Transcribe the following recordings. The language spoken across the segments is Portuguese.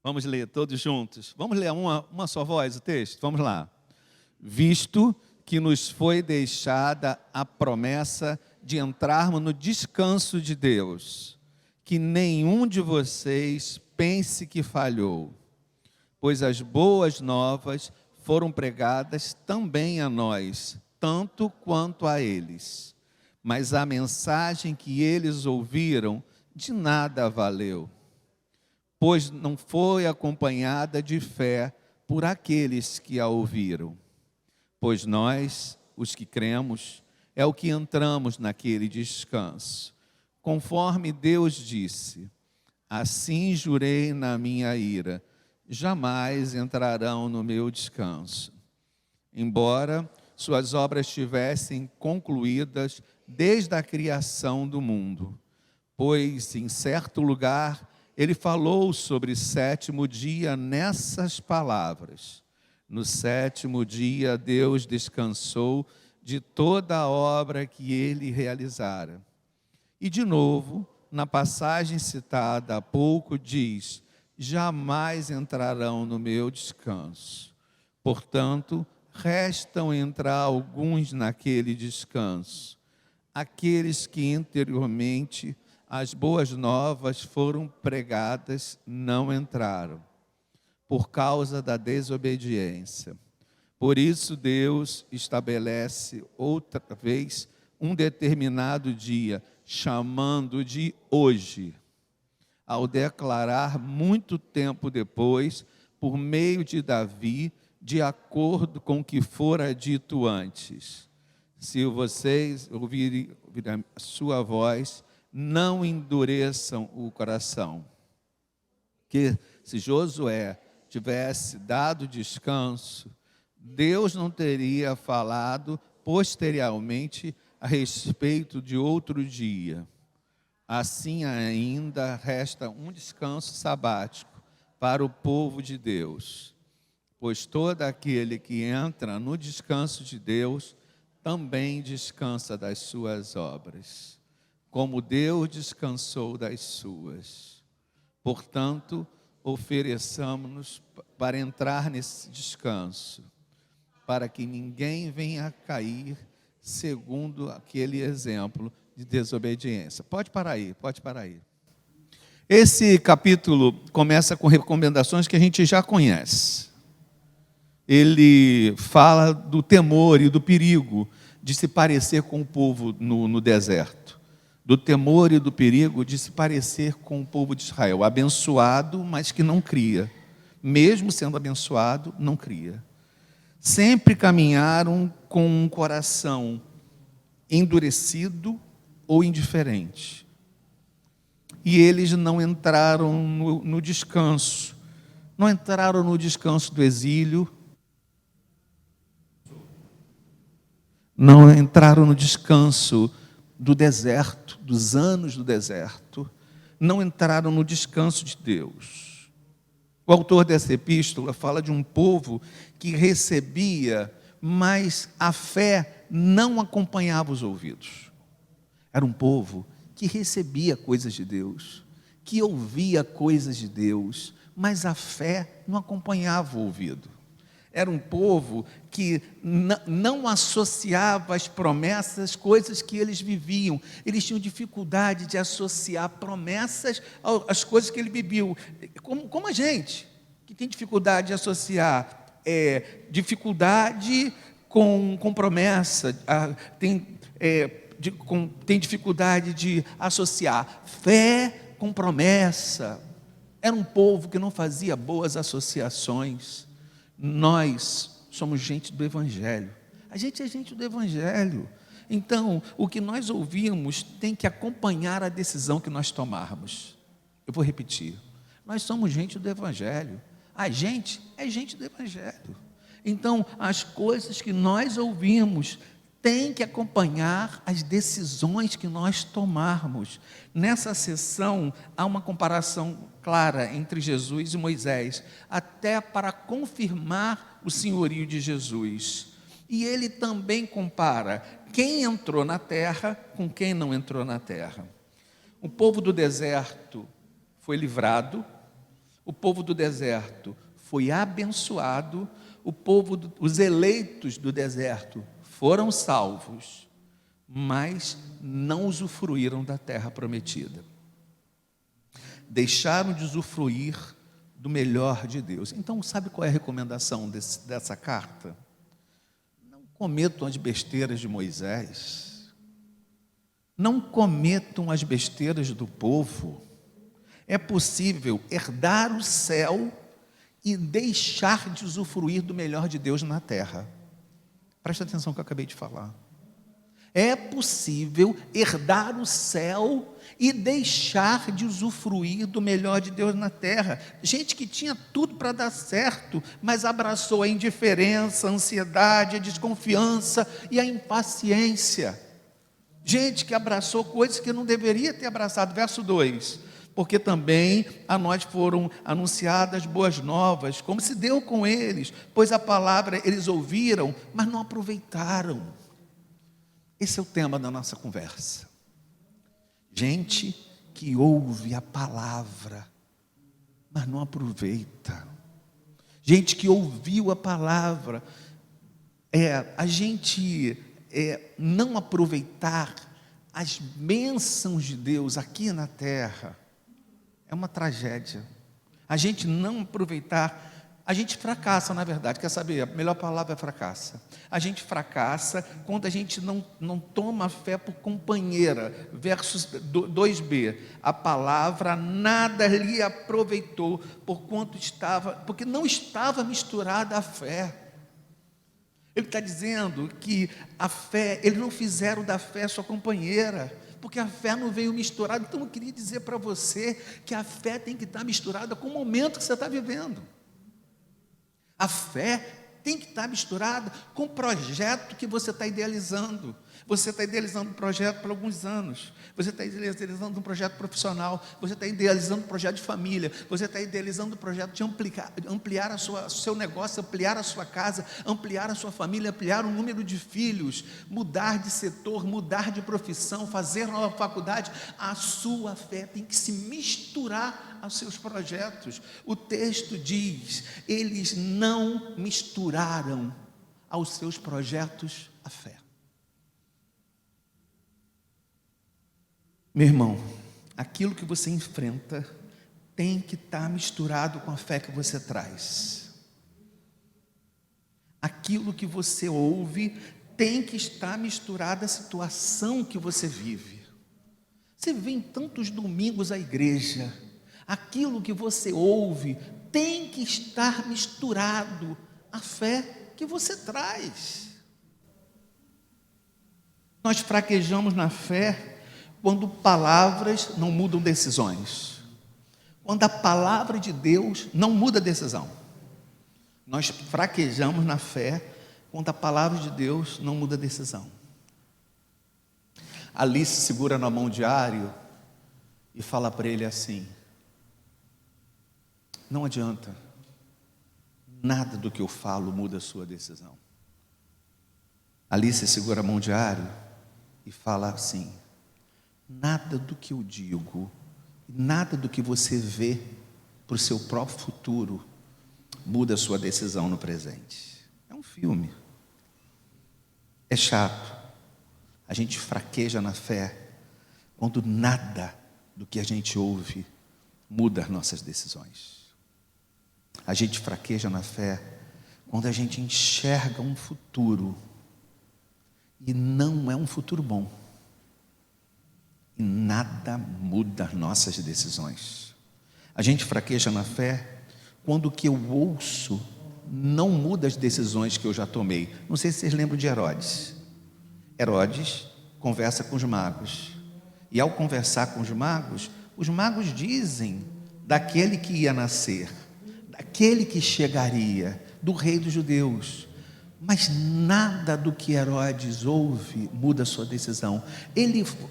Vamos ler todos juntos. Vamos ler uma só voz o texto? Vamos lá. Visto que nos foi deixada a promessa de entrarmos no descanso de Deus, que nenhum de vocês pense que falhou, pois as boas novas foram pregadas também a nós, tanto quanto a eles. Mas a mensagem que eles ouviram de nada valeu, pois não foi acompanhada de fé por aqueles que a ouviram. Pois nós, os que cremos, é o que entramos naquele descanso. Conforme Deus disse, assim jurei na minha ira, jamais entrarão no meu descanso. Embora suas obras estivessem concluídas desde a criação do mundo, pois em certo lugar ele falou sobre o sétimo dia nessas palavras: no sétimo dia Deus descansou de toda a obra que ele realizara. E de novo, na passagem citada há pouco, diz: jamais entrarão no meu descanso. Portanto, restam entrar alguns naquele descanso, aqueles que anteriormente as boas novas foram pregadas, não entraram, por causa da desobediência. Por isso Deus estabelece outra vez um determinado dia, chamando de hoje, ao declarar muito tempo depois, por meio de Davi, de acordo com o que fora dito antes: se vocês ouvirem a sua voz, não endureçam o coração. Que se Josué tivesse dado descanso, Deus não teria falado posteriormente a respeito de outro dia. Assim ainda resta um descanso sabático para o povo de Deus, pois todo aquele que entra no descanso de Deus também descansa das suas obras, como Deus descansou das suas. Portanto, ofereçamos-nos para entrar nesse descanso, para que ninguém venha a cair segundo aquele exemplo de desobediência. Pode parar aí. Esse capítulo começa com recomendações que a gente já conhece. Ele fala do temor e do perigo de se parecer com o povo no deserto. Do temor e do perigo de se parecer com o povo de Israel, abençoado, mas que não cria. Mesmo sendo abençoado, não cria. Sempre caminharam com um coração endurecido ou indiferente. E eles não entraram no descanso. Não entraram no descanso do exílio. Não entraram no descanso do deserto, dos anos do deserto. Não entraram no descanso de Deus. O autor dessa epístola fala de um povo que recebia, mas a fé não acompanhava os ouvidos. Era um povo que recebia coisas de Deus, que ouvia coisas de Deus, mas a fé não acompanhava o ouvido. Era um povo que não associava as promessas, coisas que eles viviam. Eles tinham dificuldade de associar promessas às coisas que ele viveu. Como a gente, que tem dificuldade de associar dificuldade com promessa, tem dificuldade de associar fé com promessa. Era um povo que não fazia boas associações. Nós somos gente do Evangelho. A gente é gente do Evangelho. Então, o que nós ouvimos tem que acompanhar a decisão que nós tomarmos. Eu vou repetir. Nós somos gente do Evangelho. A gente é gente do Evangelho. Então, as coisas que nós ouvimos têm que acompanhar as decisões que nós tomarmos. Nessa sessão, há uma comparação clara entre Jesus e Moisés, até para confirmar o senhorio de Jesus. E ele também compara quem entrou na terra com quem não entrou na terra. O povo do deserto foi livrado, O povo do deserto foi abençoado, os eleitos do deserto foram salvos, mas não usufruíram da terra prometida. Deixaram de usufruir do melhor de Deus. Então, sabe qual é a recomendação dessa carta? Não cometam as besteiras de Moisés. Não cometam as besteiras do povo. É possível herdar o céu e deixar de usufruir do melhor de Deus na terra. Presta atenção no que eu acabei de falar. É possível herdar o céu e deixar de usufruir do melhor de Deus na terra. Gente que tinha tudo para dar certo, mas abraçou a indiferença, a ansiedade, a desconfiança e a impaciência. Gente que abraçou coisas que não deveria ter abraçado. Verso 2: porque também a nós foram anunciadas boas novas, como se deu com eles, pois a palavra eles ouviram, mas não aproveitaram. Esse é o tema da nossa conversa. Gente que ouve a palavra, mas não aproveita. Gente que ouviu a palavra, não aproveitar as bênçãos de Deus aqui na terra, é uma tragédia. A gente não aproveitar, a gente fracassa, na verdade. Quer saber? A melhor palavra é fracassa. A gente fracassa quando a gente não toma a fé por companheira. Versos 2b: a palavra nada lhe aproveitou, porque não estava misturada à fé. Ele está dizendo que a fé, eles não fizeram da fé sua companheira, porque a fé não veio misturada. Então eu queria dizer para você que a fé tem que estar misturada com o momento que você está vivendo. A fé tem que estar misturada com o projeto que você está idealizando. Você está idealizando um projeto por alguns anos. Você está idealizando um projeto profissional. Você está idealizando um projeto de família. Você está idealizando um projeto de ampliar o seu negócio, ampliar a sua casa, ampliar a sua família, ampliar o número de filhos, mudar de setor, mudar de profissão, fazer nova faculdade. A sua fé tem que se misturar aos seus projetos. O texto diz: eles não misturaram aos seus projetos a fé. Meu irmão, aquilo que você enfrenta tem que estar misturado com a fé que você traz. Aquilo que você ouve tem que estar misturado à situação que você vive. Você vem tantos domingos à igreja, aquilo que você ouve tem que estar misturado à fé que você traz. Nós fraquejamos na fé quando palavras não mudam decisões. Quando a palavra de Deus não muda decisão. Nós fraquejamos na fé quando a palavra de Deus não muda decisão. Alice segura na mão de Ario e fala para ele assim: não adianta, nada do que eu falo muda a sua decisão. Alice segura a mão de Ario e fala assim: nada do que eu digo, nada do que você vê para o seu próprio futuro muda a sua decisão no presente. É um filme. É chato. A gente fraqueja na fé quando nada do que a gente ouve muda as nossas decisões. A gente fraqueja na fé quando a gente enxerga um futuro e não é um futuro bom. E nada muda as nossas decisões. A gente fraqueja na fé quando o que eu ouço não muda as decisões que eu já tomei. Não sei se vocês lembram de Herodes. Herodes conversa com os magos. E ao conversar com os magos dizem daquele que ia nascer, daquele que chegaria, do rei dos judeus. Mas nada do que Herodes ouve muda a sua decisão.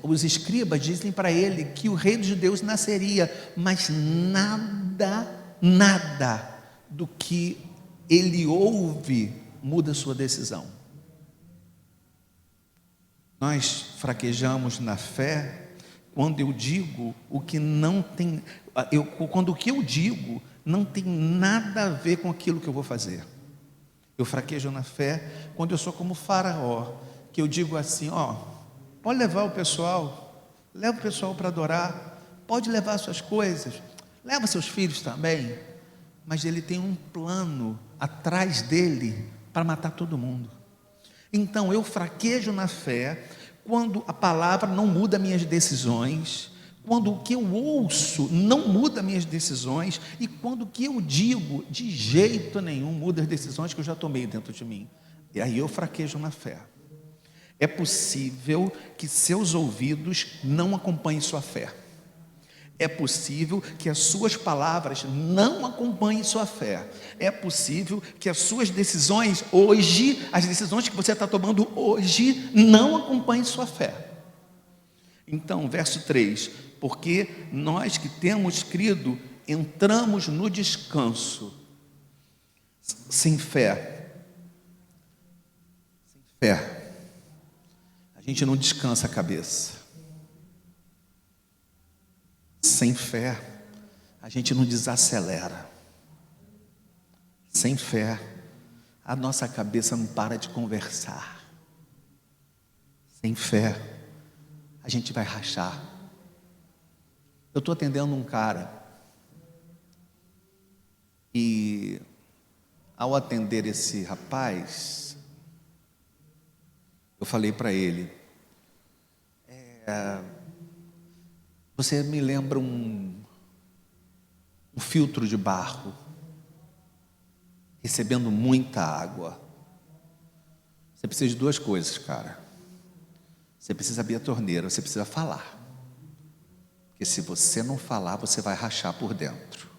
Os escribas dizem para ele que o rei dos judeus nasceria, mas nada do que ele ouve muda a sua decisão. Nós fraquejamos na fé quando eu digo o que não tem, quando o que eu digo não tem nada a ver com aquilo que eu vou fazer. Eu fraquejo na fé quando eu sou como Faraó, que eu digo assim, pode levar o pessoal, leva o pessoal para adorar, pode levar suas coisas, leva seus filhos também, mas ele tem um plano atrás dele para matar todo mundo. Então eu fraquejo na fé quando a palavra não muda minhas decisões, quando o que eu ouço não muda minhas decisões, e quando o que eu digo de jeito nenhum muda as decisões que eu já tomei dentro de mim. E aí eu fraquejo na fé. É possível que seus ouvidos não acompanhem sua fé. É possível que as suas palavras não acompanhem sua fé. É possível que as suas decisões hoje, as decisões que você está tomando hoje, não acompanhem sua fé. Então, verso 3, porque nós que temos crido, entramos no descanso. Sem fé, a gente não descansa a cabeça. Sem fé, a gente não desacelera. Sem fé, a nossa cabeça não para de conversar. Sem fé, a gente vai rachar. Eu estou atendendo um cara e ao atender esse rapaz, eu falei para ele, você me lembra um filtro de barro recebendo muita água. Você precisa de duas coisas, cara. Você precisa abrir a torneira, você precisa falar. Porque se você não falar, você vai rachar por dentro.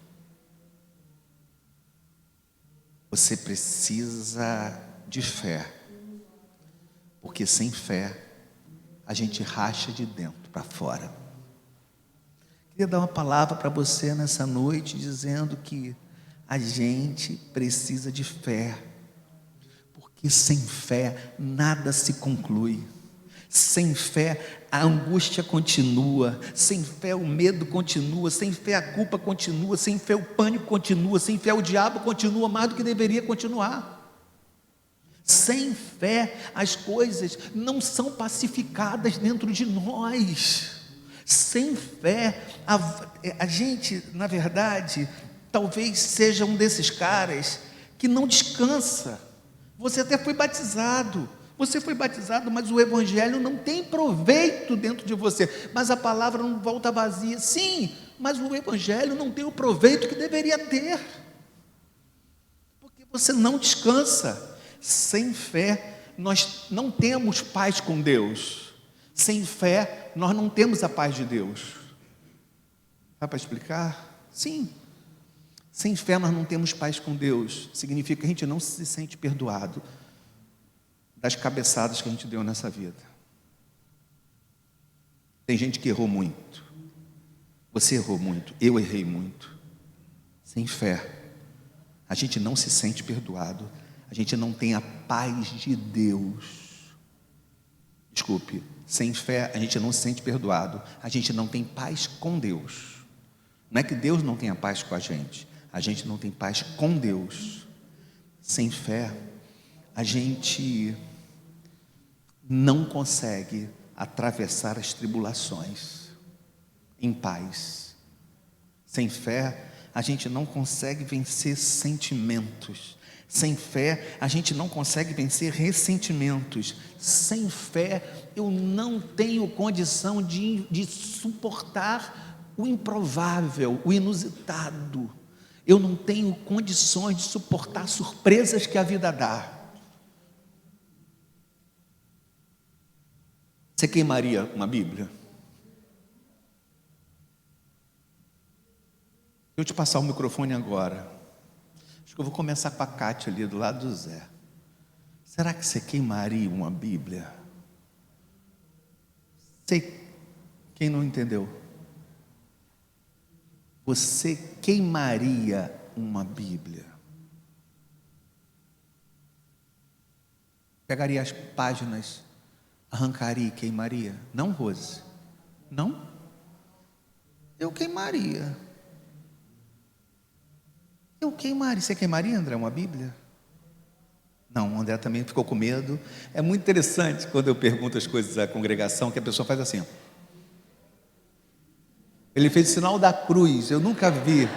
Você precisa de fé. Porque sem fé, a gente racha de dentro para fora. Queria dar uma palavra para você nessa noite, dizendo que a gente precisa de fé. Porque sem fé, nada se conclui. Sem fé, a angústia continua. Sem fé, o medo continua. Sem fé, a culpa continua. Sem fé, o pânico continua. Sem fé, o diabo continua mais do que deveria continuar. Sem fé, as coisas não são pacificadas dentro de nós. Sem fé, a gente, na verdade, talvez seja um desses caras que não descansa. Você até foi batizado. Você foi batizado, mas o evangelho não tem proveito dentro de você. Mas a palavra não volta vazia. Sim, mas o evangelho não tem o proveito que deveria ter. Porque você não descansa. Sem fé, nós não temos paz com Deus. Sem fé, nós não temos a paz de Deus. Dá para explicar? Sim. Sem fé, nós não temos paz com Deus. Significa que a gente não se sente perdoado das cabeçadas que a gente deu nessa vida. Tem gente que errou muito. Você errou muito. Eu errei muito. Sem fé, a gente não se sente perdoado. A gente não tem a paz de Deus. Desculpe, sem fé a gente não se sente perdoado. A gente não tem paz com Deus. Não é que Deus não tenha paz com a gente não tem paz com Deus. Sem fé, a gente não consegue atravessar as tribulações em paz. Sem fé, a gente não consegue vencer sentimentos. Sem fé, a gente não consegue vencer ressentimentos. Sem fé, eu não tenho condição de suportar o improvável, o inusitado. Eu não tenho condições de suportar surpresas que a vida dá. Você queimaria uma Bíblia? Eu te passar o microfone agora. Acho que eu vou começar com a Cátia ali do lado do Zé. Será que você queimaria uma Bíblia? Sei, quem não entendeu? Você queimaria uma Bíblia? Pegaria as páginas, arrancaria e queimaria? Não, Rose? Não? Eu queimaria. Eu queimaria. Você queimaria, André, uma Bíblia? Não, o André também ficou com medo. É muito interessante quando eu pergunto as coisas à congregação, que a pessoa faz assim. Ele fez o sinal da cruz. Eu nunca vi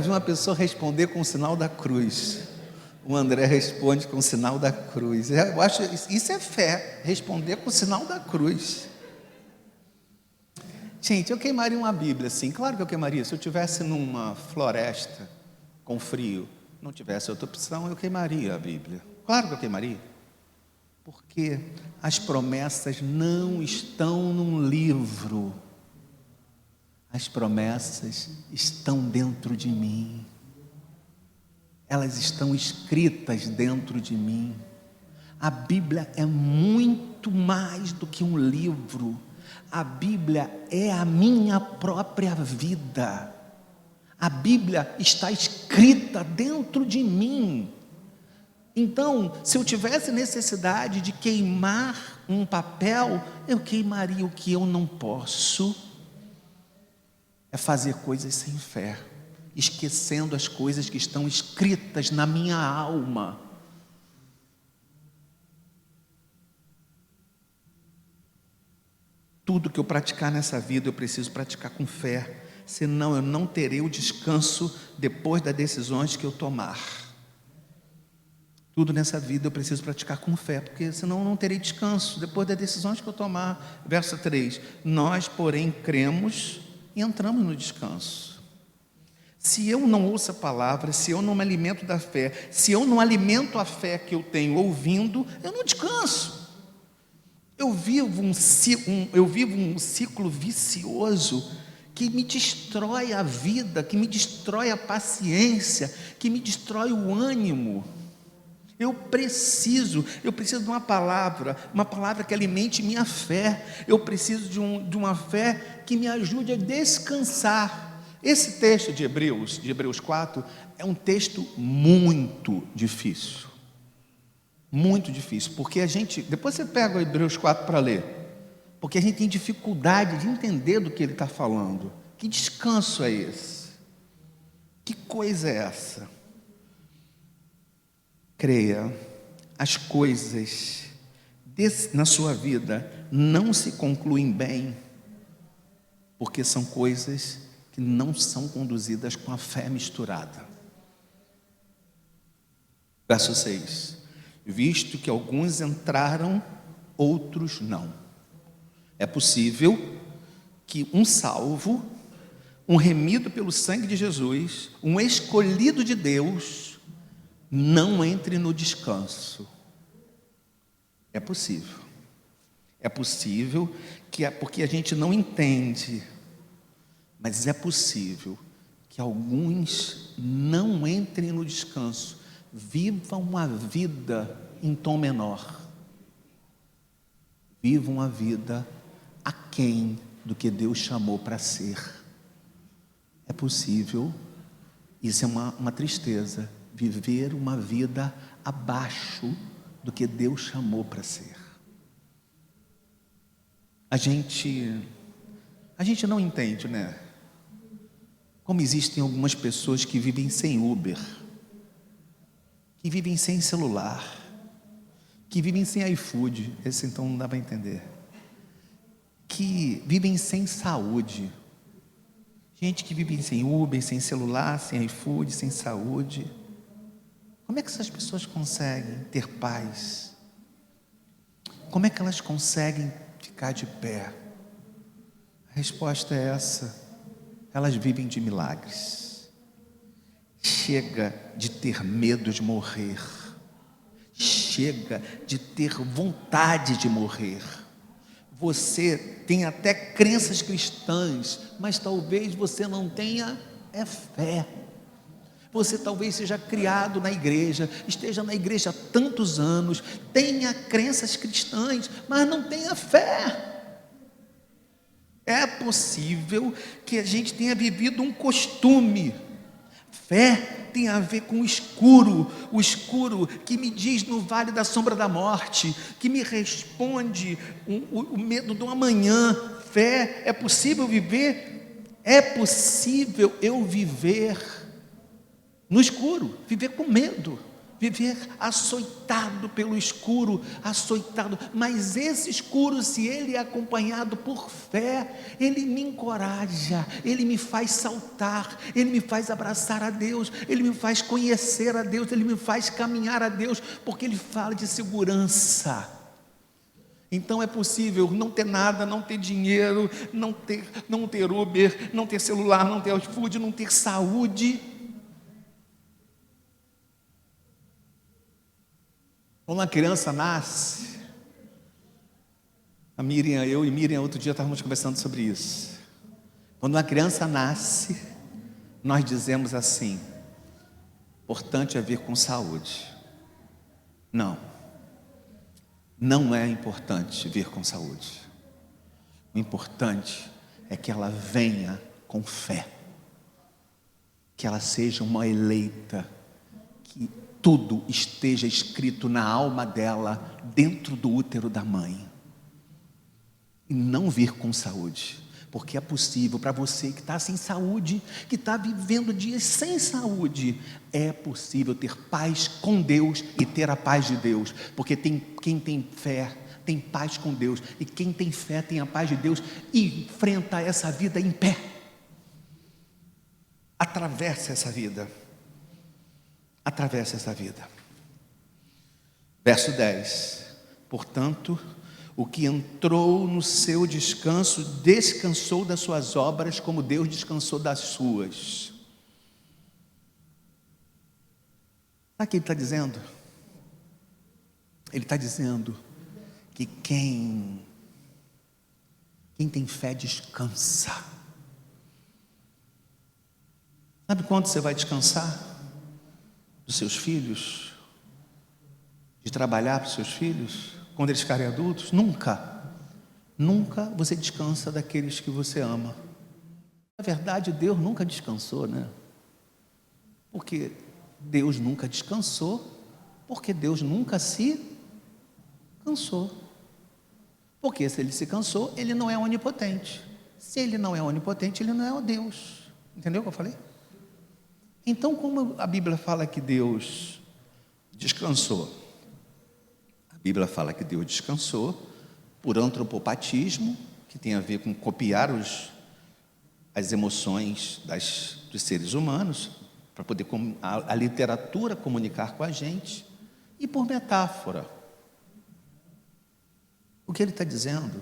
uma pessoa responder com o sinal da cruz. O André responde com o sinal da cruz. Eu acho isso é fé, responder com o sinal da cruz. Gente, eu queimaria uma Bíblia, sim. Claro que eu queimaria. Se eu estivesse numa floresta com frio, não tivesse outra opção, eu queimaria a Bíblia. Claro que eu queimaria. Porque as promessas não estão num livro. As promessas estão dentro de mim. Elas estão escritas dentro de mim. A Bíblia é muito mais do que um livro. A Bíblia é a minha própria vida. A Bíblia está escrita dentro de mim. Então, se eu tivesse necessidade de queimar um papel, eu queimaria o que eu não posso. É fazer coisas sem fé, esquecendo as coisas que estão escritas na minha alma. Tudo que eu praticar nessa vida, eu preciso praticar com fé, senão eu não terei o descanso depois das decisões que eu tomar. Tudo nessa vida eu preciso praticar com fé, porque senão eu não terei descanso depois das decisões que eu tomar. Verso 3, nós, porém, cremos e entramos no descanso. Se eu não ouço a palavra, se eu não me alimento da fé, se eu não alimento a fé que eu tenho ouvindo, eu não descanso. Eu vivo um ciclo vicioso que me destrói a vida, que me destrói a paciência, que me destrói o ânimo. Eu preciso de uma palavra que alimente minha fé. Eu preciso de uma fé que me ajude a descansar. Esse texto de Hebreus 4, é um texto muito difícil. Muito difícil, porque depois você pega o Hebreus 4 para ler, porque a gente tem dificuldade de entender do que ele está falando. Que descanso é esse? Que coisa é essa? Creia, as coisas na sua vida não se concluem bem, porque são coisas que não são conduzidas com a fé misturada. Verso 6, visto que alguns entraram, outros não. É possível que um salvo, um remido pelo sangue de Jesus, um escolhido de Deus, não entre no descanso. É possível. É possível que porque a gente não entende, mas é possível que alguns não entrem no descanso, vivam uma vida em tom menor, vivam uma vida aquém do que Deus chamou para ser. É possível, isso é uma tristeza, viver uma vida abaixo do que Deus chamou para ser. A gente não entende, né? Como existem algumas pessoas que vivem sem Uber, que vivem sem celular, que vivem sem iFood, esse então não dá para entender, que vivem sem saúde, gente que vive sem Uber, sem celular, sem iFood, sem saúde. Como é que essas pessoas conseguem ter paz? Como é que elas conseguem ficar de pé? A resposta é essa: elas vivem de milagres. Chega de ter medo de morrer, chega de ter vontade de morrer. Você tem até crenças cristãs, mas talvez você não tenha fé. Você talvez seja criado na igreja, esteja na igreja há tantos anos, tenha crenças cristãs, mas não tenha fé. É possível que a gente tenha vivido um costume. Fé tem a ver com o escuro que me diz no vale da sombra da morte, que me responde o medo do amanhã. Fé, é possível viver, é possível eu viver no escuro, viver com medo, viver açoitado pelo escuro, açoitado. Mas esse escuro, se ele é acompanhado por fé, ele me encoraja, ele me faz saltar, ele me faz abraçar a Deus, ele me faz conhecer a Deus, ele me faz caminhar a Deus, porque ele fala de segurança. Então é possível não ter nada, não ter dinheiro, não ter Uber, não ter celular, não ter iFood, não ter saúde. Quando uma criança nasce, eu e Miriam outro dia estávamos conversando sobre isso. Quando uma criança nasce, nós dizemos assim: importante é vir com saúde. Não é importante vir com saúde. O importante é que ela venha com fé, que ela seja uma eleita, que tudo esteja escrito na alma dela, dentro do útero da mãe. E não vir com saúde, porque é possível para você que está sem saúde, que está vivendo dias sem saúde, é possível ter paz com Deus e ter a paz de Deus, porque quem tem fé tem paz com Deus, e quem tem fé tem a paz de Deus, e enfrenta essa vida em pé, atravessa essa vida. Verso 10: portanto, o que entrou no seu descanso, descansou das suas obras, como Deus descansou das suas. Sabe o que ele está dizendo? Ele está dizendo que quem tem fé descansa. Sabe quando você vai descansar? Dos seus filhos, de trabalhar para os seus filhos, quando eles ficarem adultos? Nunca você descansa daqueles que você ama. Na verdade, Deus nunca descansou, né? Porque Deus nunca descansou, porque Deus nunca se cansou. Porque se ele se cansou, ele não é onipotente. Se ele não é onipotente, ele não é o Deus. Entendeu o que eu falei? Então, como a Bíblia fala que Deus descansou? A Bíblia fala que Deus descansou por antropopatismo, que tem a ver com copiar as emoções dos seres humanos, para poder a literatura comunicar com a gente, e por metáfora. O que ele está dizendo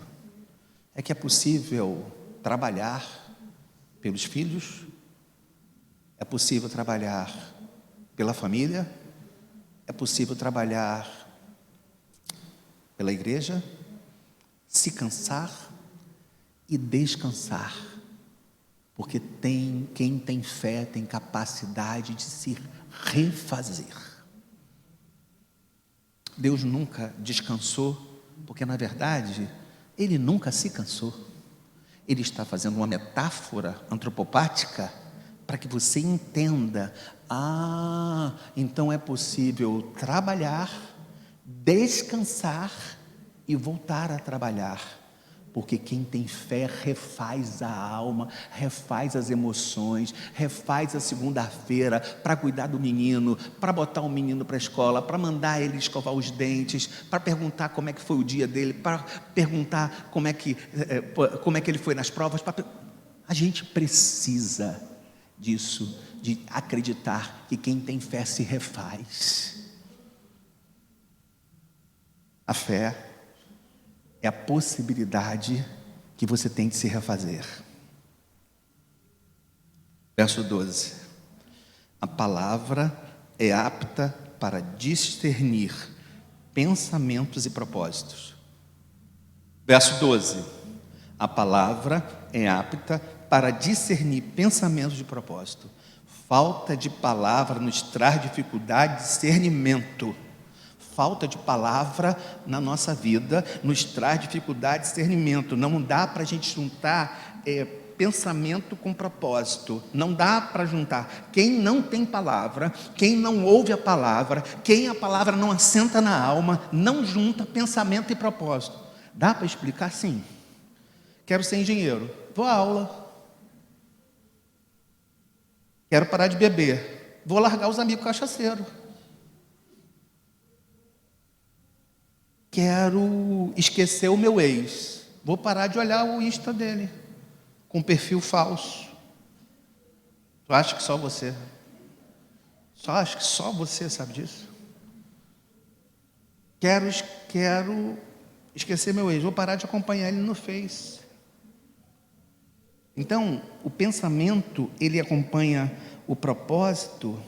é que é possível trabalhar pelos filhos, é possível trabalhar pela família, é possível trabalhar pela igreja, se cansar e descansar, porque quem tem fé tem capacidade de se refazer. Deus nunca descansou, porque na verdade ele nunca se cansou. Ele está fazendo uma metáfora antropopática para que você entenda: então é possível trabalhar, descansar e voltar a trabalhar, porque quem tem fé refaz a alma, refaz as emoções, refaz a segunda-feira para cuidar do menino, para botar o menino para a escola, para mandar ele escovar os dentes, para perguntar como é que foi o dia dele, para perguntar como é que ele foi nas provas. A gente precisa disso, de acreditar que quem tem fé se refaz. A fé é a possibilidade que você tem de se refazer. Verso 12: a palavra é apta para discernir pensamentos e propósitos. Verso 12: a palavra é apta para discernir pensamentos e propósito. Falta de palavra nos traz dificuldade de discernimento. Falta de palavra na nossa vida nos traz dificuldade de discernimento. Não dá para a gente juntar pensamento com propósito. Não dá para juntar. Quem não tem palavra, quem não ouve a palavra, quem a palavra não assenta na alma, não junta pensamento e propósito. Dá para explicar? Sim. Quero ser engenheiro, vou à aula. Quero parar de beber, vou largar os amigos cachaceiros. Quero esquecer o meu ex. Vou parar de olhar o Insta dele, com perfil falso. Tu acha que só você? Acho que só você sabe disso? Quero esquecer meu ex. Vou parar de acompanhar ele no Face. Então, o pensamento, ele acompanha o propósito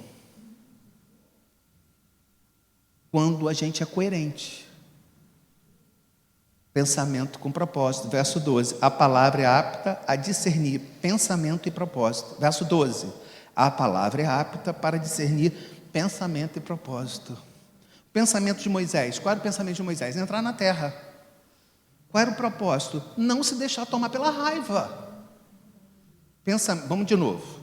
quando a gente é coerente. Pensamento com propósito. Verso 12. A palavra é apta a discernir pensamento e propósito. Verso 12. A palavra é apta para discernir pensamento e propósito. O pensamento de Moisés. Qual era o pensamento de Moisés? Entrar na terra. Qual era o propósito? Não se deixar tomar pela raiva. Vamos de novo.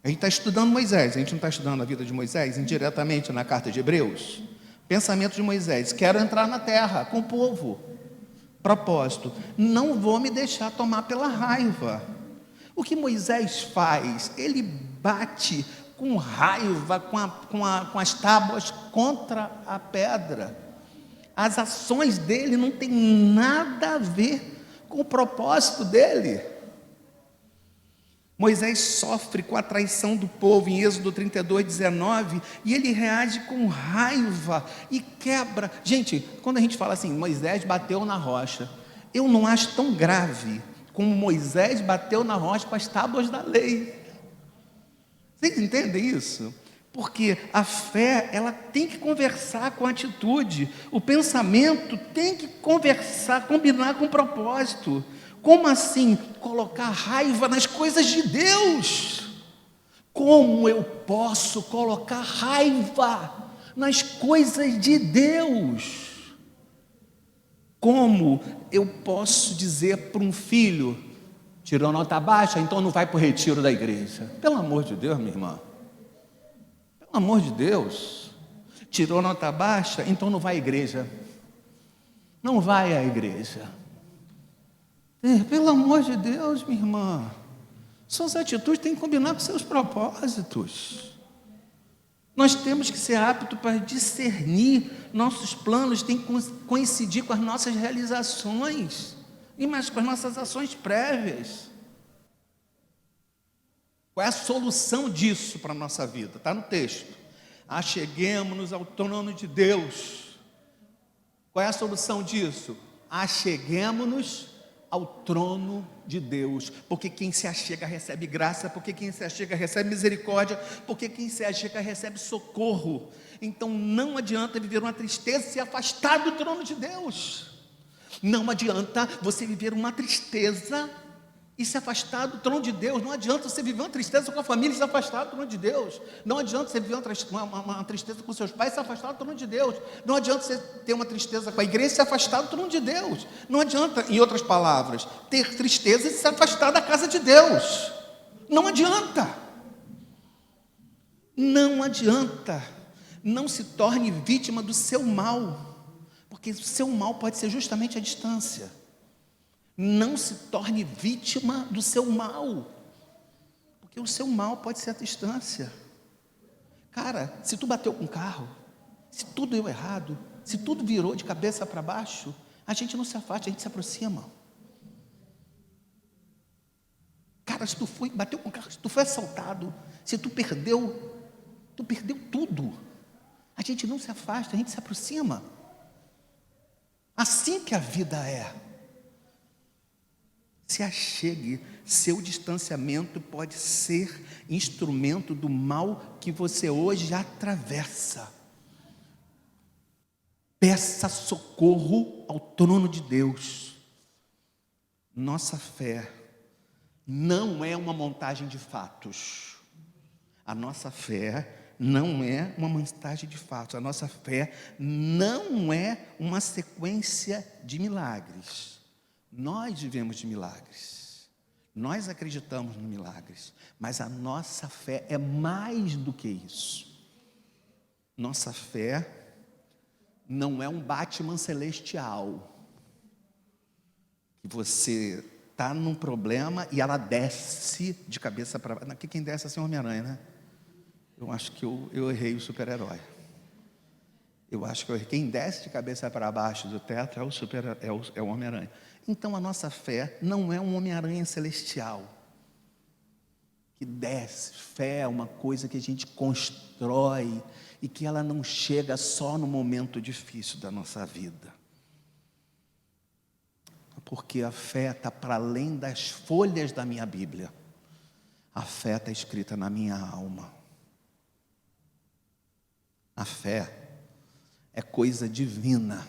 A gente está estudando Moisés. A gente não está estudando a vida de Moisés indiretamente na carta de Hebreus? Pensamento de Moisés. Quero entrar na terra com o povo. Propósito. Não vou me deixar tomar pela raiva. O que Moisés faz? Ele bate com raiva com as tábuas contra a pedra. As ações dele não têm nada a ver com o propósito dele. Moisés sofre com a traição do povo em Êxodo 32, 19, e ele reage com raiva e quebra. Gente, quando a gente fala assim, Moisés bateu na rocha, eu não acho tão grave como Moisés bateu na rocha com as tábuas da lei. Vocês entendem isso? Porque a fé, ela tem que conversar com a atitude, o pensamento tem que conversar, combinar com o propósito. Como assim colocar raiva nas coisas de Deus? Como eu posso colocar raiva nas coisas de Deus? Como eu posso dizer para um filho, tirou nota baixa, então não vai para o retiro da igreja? Pelo amor de Deus, minha irmã. Pelo amor de Deus. Tirou nota baixa, então não vai à igreja. Não vai à igreja. Pelo amor de Deus, minha irmã, suas atitudes têm que combinar com seus propósitos. Nós temos que ser aptos para discernir, nossos planos têm que coincidir com as nossas realizações, e mais com as nossas ações prévias. Qual é a solução disso para a nossa vida? Está no texto. Acheguemo-nos ao trono de Deus. Qual é a solução disso? Acheguemo-nos ao trono de Deus, porque quem se achega recebe graça, porque quem se achega recebe misericórdia, porque quem se achega recebe socorro. Então não adianta viver uma tristeza e se afastar do trono de Deus. Não adianta você viver uma tristeza e se afastar do trono de Deus. Não adianta você viver uma tristeza com a família e se afastar do trono de Deus. Não adianta você viver uma tristeza com seus pais e se afastar do trono de Deus. Não adianta você ter uma tristeza com a igreja e se afastar do trono de Deus. Não adianta, em outras palavras, ter tristeza e se afastar da casa de Deus. Não adianta. Não adianta. Não se torne vítima do seu mal, porque o seu mal pode ser justamente a distância. Não se torne vítima do seu mal, porque o seu mal pode ser a distância. Cara, se tu bateu com o carro, se tudo deu errado, se tudo virou de cabeça para baixo, a gente não se afasta, a gente se aproxima. Cara, se tu bateu com o carro, se tu foi assaltado, se tu perdeu tudo. A gente não se afasta, a gente se aproxima. Assim que a vida é. Se achegue, seu distanciamento pode ser instrumento do mal que você hoje atravessa. Peça socorro ao trono de Deus. Nossa fé não é uma montagem de fatos. A nossa fé não é uma montagem de fatos. A nossa fé não é uma sequência de milagres. Nós vivemos de milagres, nós acreditamos em milagres, mas a nossa fé é mais do que isso. Nossa fé não é um Batman celestial, que você está num problema e ela desce de cabeça para baixo. Aqui quem desce é assim, Homem-Aranha, né? Eu acho que eu errei o super-herói. Eu acho que quem desce de cabeça para baixo do teto é o Homem-Aranha. Então a nossa fé não é um Homem-Aranha celestial que desce. Fé é uma coisa que a gente constrói e que ela não chega só no momento difícil da nossa vida. Porque a fé está para além das folhas da minha Bíblia. A fé está escrita na minha alma. A fé é coisa divina.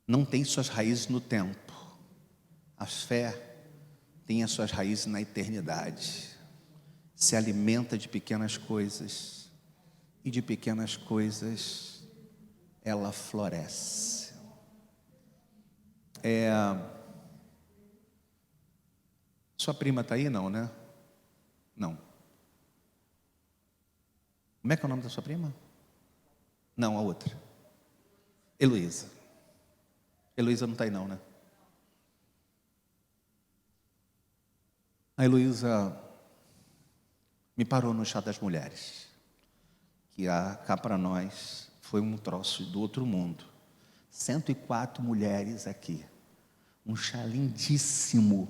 Não tem suas raízes no tempo. A fé tem as suas raízes na eternidade. Se alimenta de pequenas coisas. E de pequenas coisas ela floresce. Sua prima está aí, não, né? Não. Como é que é o nome da sua prima? Não, a outra. Heloísa. Heloísa não está aí não, né? A Heloísa me parou no chá das mulheres. Que cá para nós foi um troço do outro mundo. 104 mulheres aqui. Um chá lindíssimo.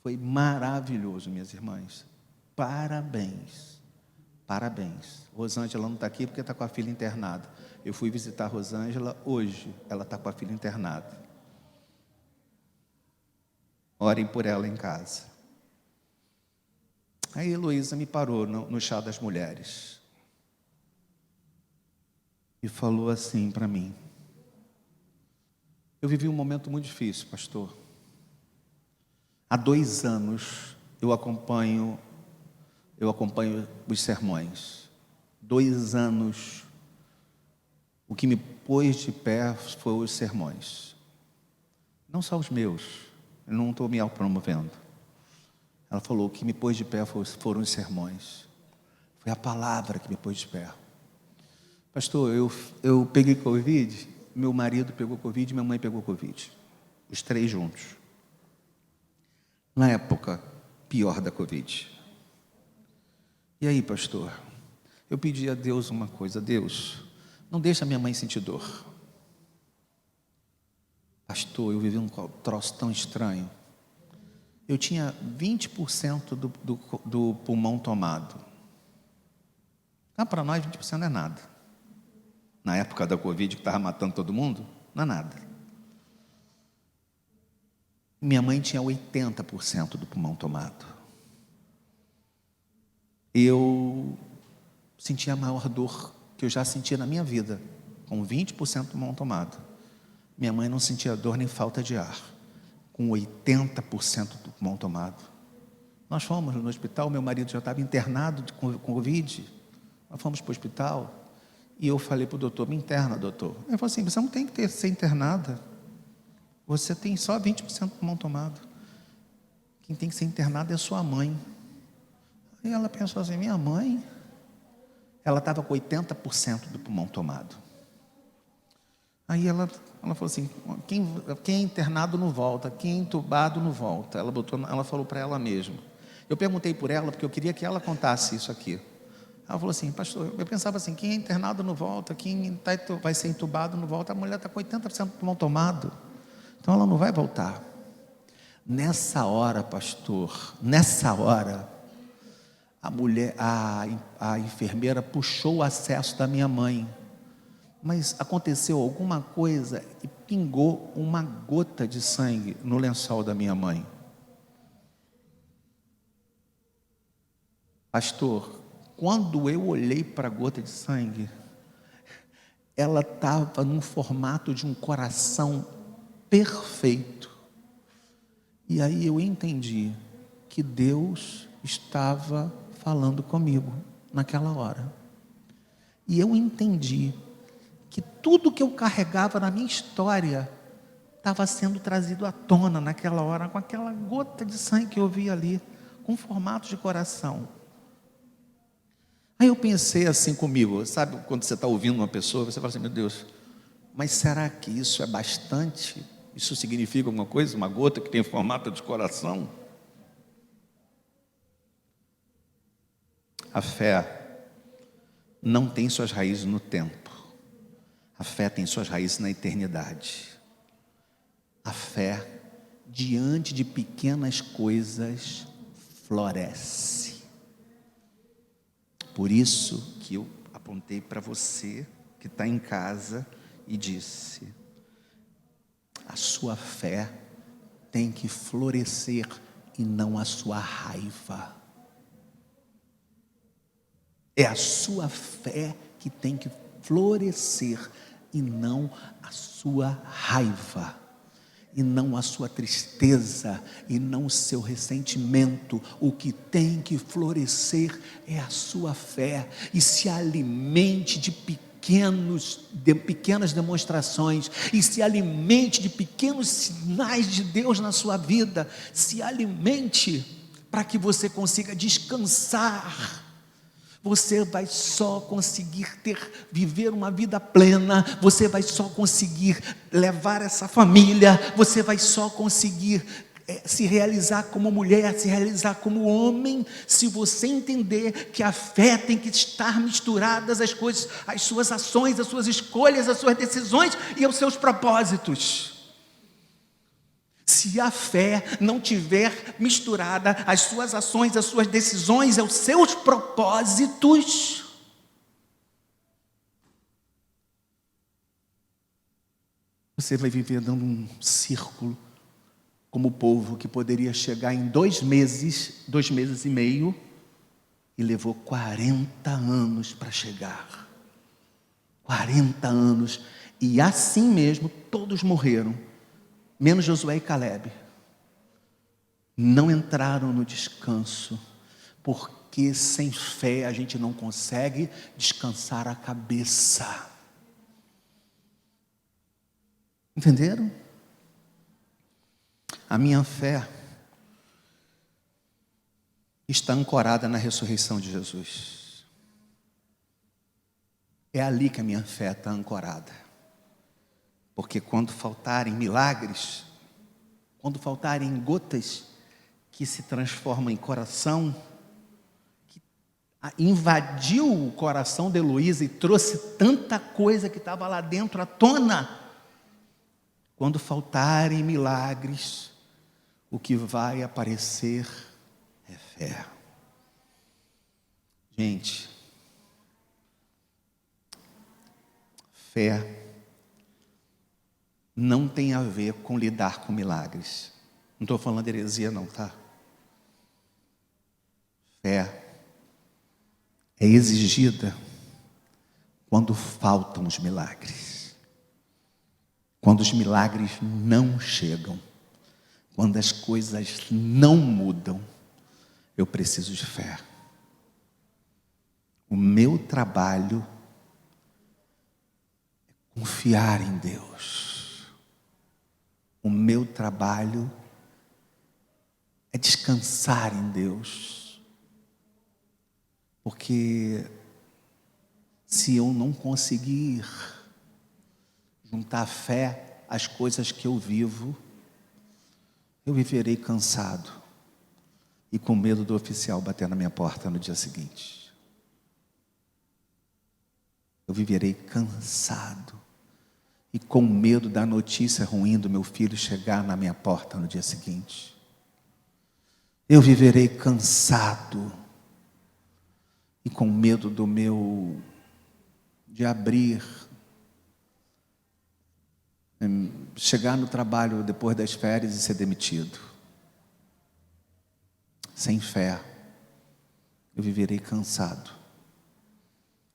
Foi maravilhoso, minhas irmãs. Parabéns. Parabéns. Rosângela não está aqui porque está com a filha internada. Eu fui visitar a Rosângela hoje. Ela está com a filha internada. Orem por ela em casa. Aí a Heloísa me parou no chá das mulheres. E falou assim para mim. Eu vivi um momento muito difícil, pastor. Há 2 anos eu acompanho os sermões. 2 anos, o que me pôs de pé foi os sermões. Não só os meus, eu não estou me autopromovendo. Ela falou, o que me pôs de pé foram os sermões. Foi a palavra que me pôs de pé. Pastor, eu peguei Covid, meu marido pegou Covid, minha mãe pegou Covid. Os 3 juntos. Na época pior da Covid. E aí, pastor, eu pedi a Deus uma coisa. Deus, não deixa minha mãe sentir dor. Pastor, eu vivi um troço tão estranho. Eu tinha 20% do pulmão tomado. Para nós 20% não é nada. Na época da Covid, que estava matando todo mundo, não é nada. Minha mãe tinha 80% do pulmão tomado. Eu sentia a maior dor que eu já sentia na minha vida, com 20% do pulmão tomado. Minha mãe não sentia dor nem falta de ar, com 80% do pulmão tomado. Nós fomos no hospital, meu marido já estava internado com Covid. Nós fomos para o hospital. E eu falei para o doutor, me interna, doutor. Ele falou assim, você não tem que ser internada. Você tem só 20% do pulmão tomado. Quem tem que ser internada é a sua mãe. Aí ela pensou assim, minha mãe? Ela estava com 80% do pulmão tomado. Aí ela falou assim, quem é internado não volta, quem é entubado não volta. Ela falou para ela mesma. Eu perguntei por ela, porque eu queria que ela contasse isso aqui. Ela falou assim, pastor, eu pensava assim, quem é internado não volta, quem vai ser entubado não volta, a mulher está com 80% do pulmão tomado, então ela não vai voltar. Nessa hora, pastor, a enfermeira puxou o acesso da minha mãe, mas aconteceu alguma coisa e pingou uma gota de sangue no lençol da minha mãe. Pastor, quando eu olhei para a gota de sangue, ela estava num formato de um coração perfeito. E aí eu entendi que Deus estava falando comigo naquela hora. E eu entendi que tudo que eu carregava na minha história estava sendo trazido à tona naquela hora, com aquela gota de sangue que eu vi ali, com formato de coração. Aí eu pensei assim comigo, sabe quando você está ouvindo uma pessoa, você fala assim, meu Deus, mas será que isso é bastante? Isso significa alguma coisa? Uma gota que tem formato de coração? a fé não tem suas raízes no tempo. A fé tem suas raízes na eternidade. A fé, diante de pequenas coisas, floresce. Por isso que eu apontei para você que está em casa e disse: a sua fé tem que florescer e não a sua raiva. É a sua fé que tem que florescer e não a sua raiva, e não a sua tristeza, e não o seu ressentimento. O que tem que florescer é a sua fé, e se alimente de pequenas demonstrações, e se alimente de pequenos sinais de Deus na sua vida. Se alimente para que você consiga descansar. Você vai só conseguir viver uma vida plena, você vai só conseguir levar essa família, você vai só conseguir se realizar como mulher, se realizar como homem, se você entender que a fé tem que estar misturadas às coisas, às suas ações, às suas escolhas, às suas decisões e aos seus propósitos. Se a fé não tiver misturada às suas ações, às suas decisões, aos seus propósitos, você vai viver dando um círculo, como o povo que poderia chegar em 2 meses e meio, e levou 40 anos para chegar. 40 anos, e assim mesmo todos morreram, menos Josué e Calebe. Não entraram no descanso, porque sem fé a gente não consegue descansar a cabeça. Entenderam? A minha fé está ancorada na ressurreição de Jesus. É ali que a minha fé está ancorada. Porque quando faltarem milagres, quando faltarem gotas que se transformam em coração, que invadiu o coração de Heloísa e trouxe tanta coisa que estava lá dentro à tona, quando faltarem milagres, o que vai aparecer é fé. Gente, fé não tem a ver com lidar com milagres. Não estou falando de heresia não, tá? Fé é exigida quando faltam os milagres. Quando os milagres não chegam. Quando as coisas não mudam. Eu preciso de fé. O meu trabalho é confiar em Deus. O meu trabalho é descansar em Deus. Porque se eu não conseguir juntar fé às coisas que eu vivo, eu viverei cansado e com medo do oficial bater na minha porta no dia seguinte. Eu viverei cansado e com medo da notícia ruim do meu filho chegar na minha porta no dia seguinte. Eu viverei cansado e com medo de abrir, chegar no trabalho depois das férias e ser demitido. Sem fé, eu viverei cansado.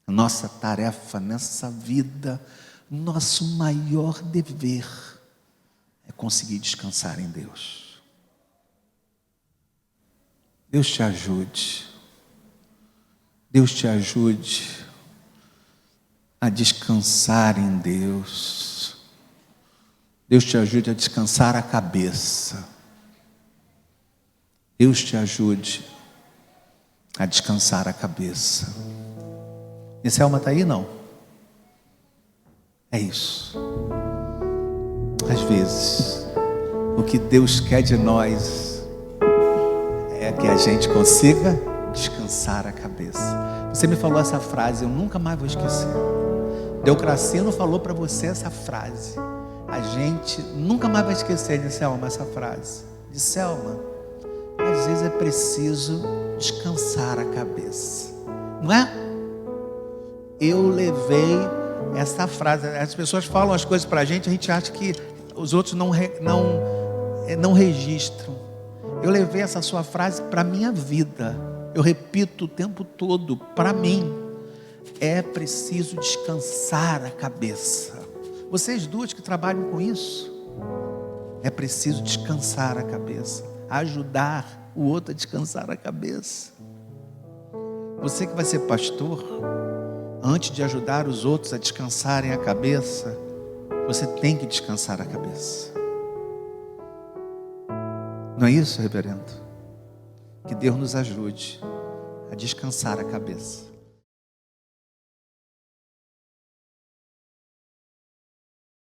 A nossa tarefa nessa vida, nosso maior dever é conseguir descansar em Deus. Deus te ajude. Deus te ajude a descansar em Deus. Deus te ajude a descansar a cabeça. Deus te ajude a descansar a cabeça. E Selma está aí, não? É isso. Às vezes, o que Deus quer de nós é que a gente consiga descansar a cabeça. Você me falou essa frase, eu nunca mais vou esquecer. Deocracino falou para você essa frase. A gente nunca mais vai esquecer de Selma essa frase. De Selma, às vezes é preciso descansar a cabeça. Não é? Eu levei essa frase. As pessoas falam as coisas para a gente acha que os outros não registram. Eu levei essa sua frase para a minha vida. Eu repito o tempo todo, para mim. É preciso descansar a cabeça. Vocês duas que trabalham com isso, é preciso descansar a cabeça. Ajudar o outro a descansar a cabeça. Você que vai ser pastor, antes de ajudar os outros a descansarem a cabeça, você tem que descansar a cabeça. Não é isso, reverendo? Que Deus nos ajude a descansar a cabeça.